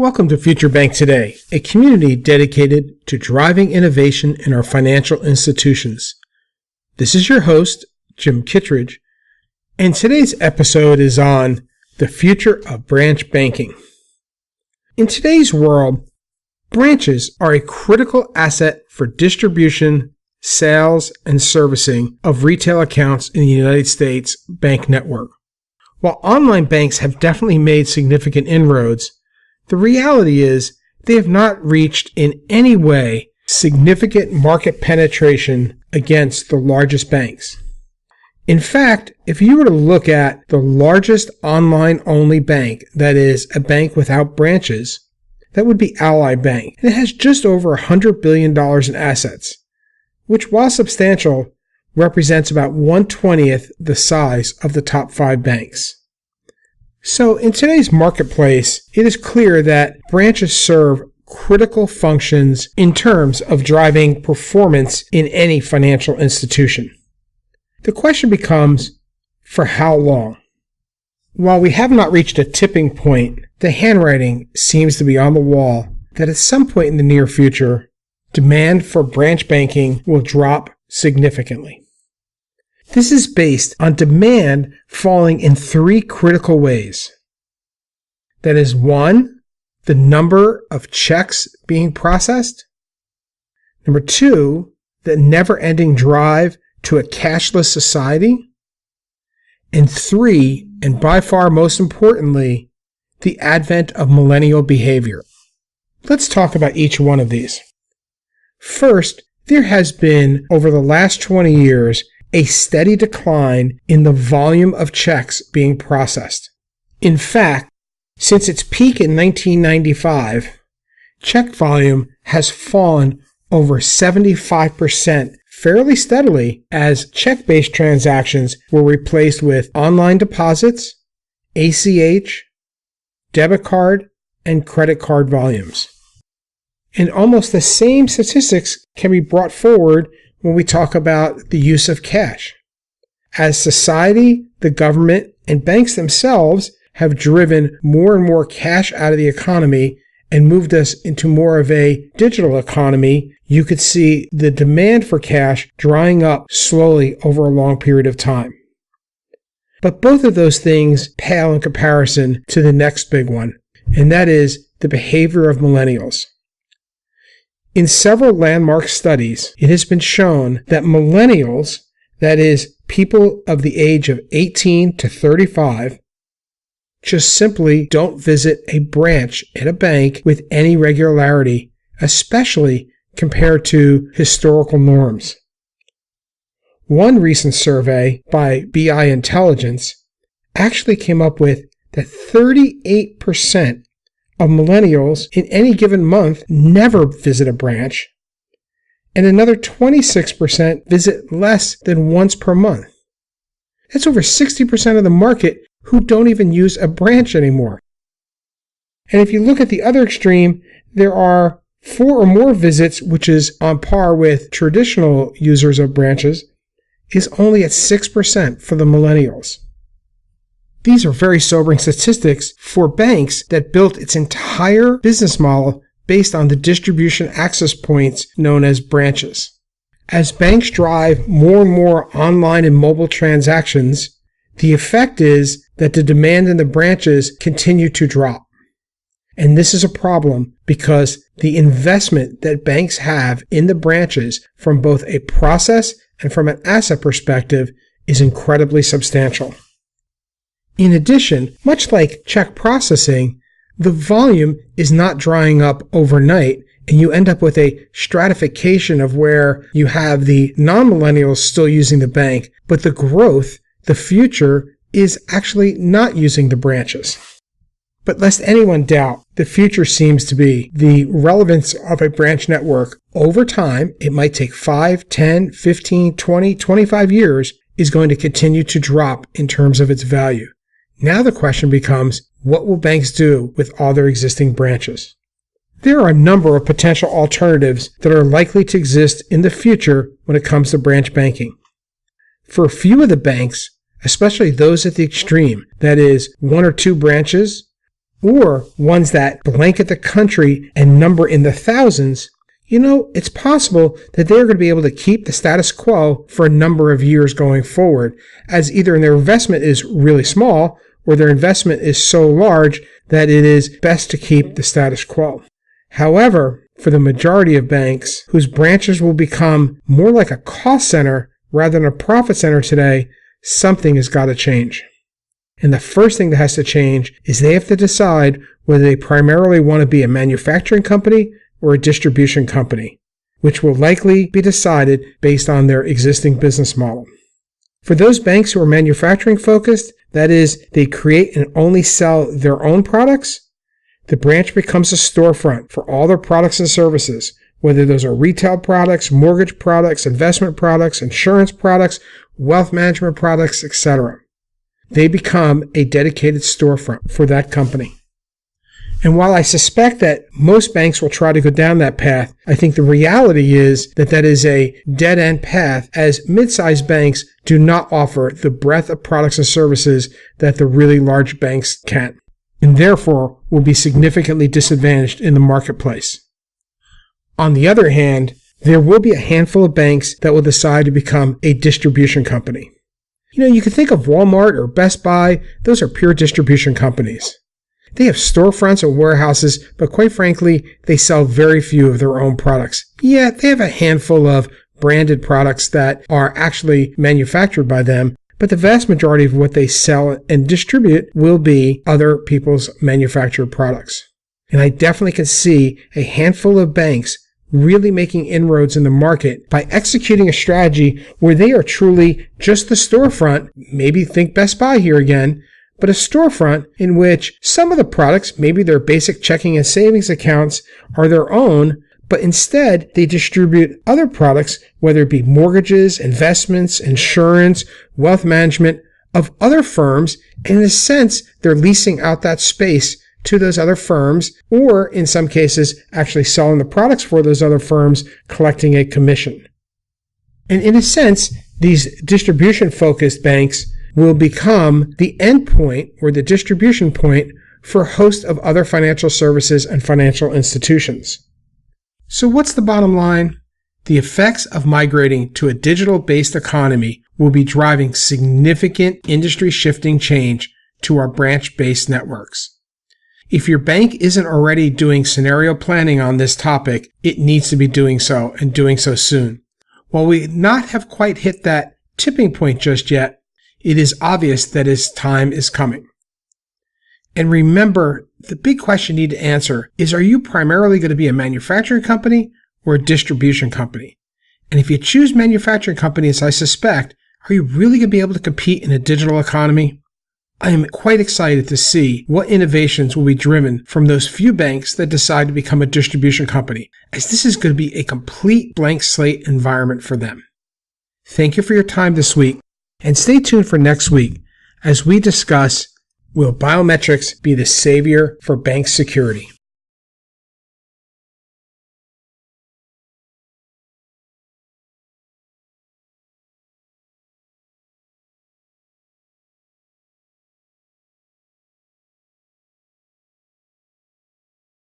Welcome to FutureBankToday, a community dedicated to driving innovation in our financial institutions. This is your host, Jim Kittredge, and today's episode is on the future of branch banking. In today's world, branches are a critical asset for distribution, sales, and servicing of retail accounts in the United States bank network. While online banks have definitely made significant inroads, the reality is they have not reached in any way significant market penetration against the largest banks. In fact, if you were to look at the largest online-only bank, that is, a bank without branches, that would be Ally Bank, and it has just over $100 billion in assets, which, while substantial, represents about 1/20th the size of the top 5 banks. So in today's marketplace, it is clear that branches serve critical functions in terms of driving performance in any financial institution. The question becomes, for how long? While we have not reached a tipping point, the handwriting seems to be on the wall that at some point in the near future, demand for branch banking will drop significantly. This is based on demand falling in 3 critical ways. That is, 1, the number of checks being processed. Number 2, the never-ending drive to a cashless society. And 3, and by far most importantly, the advent of millennial behavior. Let's talk about each one of these. First, there has been, over the last 20 years, a steady decline in the volume of checks being processed. In fact, since its peak in 1995, check volume has fallen over 75% fairly steadily as check-based transactions were replaced with online deposits, ACH, debit card, and credit card volumes. And almost the same statistics can be brought forward when we talk about the use of cash. As society, the government, and banks themselves have driven more and more cash out of the economy and moved us into more of a digital economy, you could see the demand for cash drying up slowly over a long period of time. But both of those things pale in comparison to the next big one, and that is the behavior of millennials. In several landmark studies, it has been shown that millennials, that is, people of the age of 18 to 35, just simply don't visit a branch at a bank with any regularity, especially compared to historical norms. One recent survey by BI Intelligence actually came up with that 38% of millennials in any given month never visit a branch, and another 26% visit less than once per month. That's over 60% of the market who don't even use a branch anymore. And if you look at the other extreme, there are 4 or more visits, which is on par with traditional users of branches, is only at 6% for the millennials. These are very sobering statistics for banks that built its entire business model based on the distribution access points known as branches. As banks drive more and more online and mobile transactions, the effect is that the demand in the branches continue to drop. And this is a problem because the investment that banks have in the branches from both a process and from an asset perspective is incredibly substantial. In addition, much like check processing, the volume is not drying up overnight, and you end up with a stratification of where you have the non-millennials still using the bank, but the growth, the future, is actually not using the branches. But lest anyone doubt, the future seems to be the relevance of a branch network over time. It might take 5, 10, 15, 20, 25 years, is going to continue to drop in terms of its value. Now the question becomes, what will banks do with all their existing branches? There are a number of potential alternatives that are likely to exist in the future when it comes to branch banking. For a few of the banks, especially those at the extreme, that is, 1 or 2 branches, or ones that blanket the country and number in the thousands, it's possible that they're going to be able to keep the status quo for a number of years going forward, as either their investment is really small or their investment is so large that it is best to keep the status quo. However, for the majority of banks whose branches will become more like a cost center rather than a profit center today, something has got to change. And the first thing that has to change is they have to decide whether they primarily want to be a manufacturing company or a distribution company, which will likely be decided based on their existing business model. For those banks who are manufacturing focused, that is, they create and only sell their own products, the branch becomes a storefront for all their products and services, whether those are retail products, mortgage products, investment products, insurance products, wealth management products, etc. They become a dedicated storefront for that company. And while I suspect that most banks will try to go down that path, I think the reality is that that is a dead-end path, as mid-sized banks do not offer the breadth of products and services that the really large banks can, and therefore will be significantly disadvantaged in the marketplace. On the other hand, there will be a handful of banks that will decide to become a distribution company. You can think of Walmart or Best Buy. Those are pure distribution companies. They have storefronts and warehouses, but quite frankly, they sell very few of their own products. Yeah, they have a handful of branded products that are actually manufactured by them, but the vast majority of what they sell and distribute will be other people's manufactured products. And I definitely can see a handful of banks really making inroads in the market by executing a strategy where they are truly just the storefront. Maybe think Best Buy here again, but a storefront in which some of the products, maybe their basic checking and savings accounts, are their own, but instead they distribute other products, whether it be mortgages, investments, insurance, wealth management, of other firms, and in a sense, they're leasing out that space to those other firms, or in some cases, actually selling the products for those other firms, collecting a commission. And in a sense, these distribution-focused banks will become the endpoint or the distribution point for a host of other financial services and financial institutions. So what's the bottom line? The effects of migrating to a digital-based economy will be driving significant industry-shifting change to our branch-based networks. If your bank isn't already doing scenario planning on this topic, it needs to be doing so, and doing so soon. While we not have quite hit that tipping point just yet, it is obvious that its time is coming. And remember, the big question you need to answer is, are you primarily going to be a manufacturing company or a distribution company? And if you choose manufacturing company, as I suspect, are you really going to be able to compete in a digital economy? I am quite excited to see what innovations will be driven from those few banks that decide to become a distribution company, as this is going to be a complete blank slate environment for them. Thank you for your time this week, and stay tuned for next week as we discuss, will biometrics be the savior for bank security?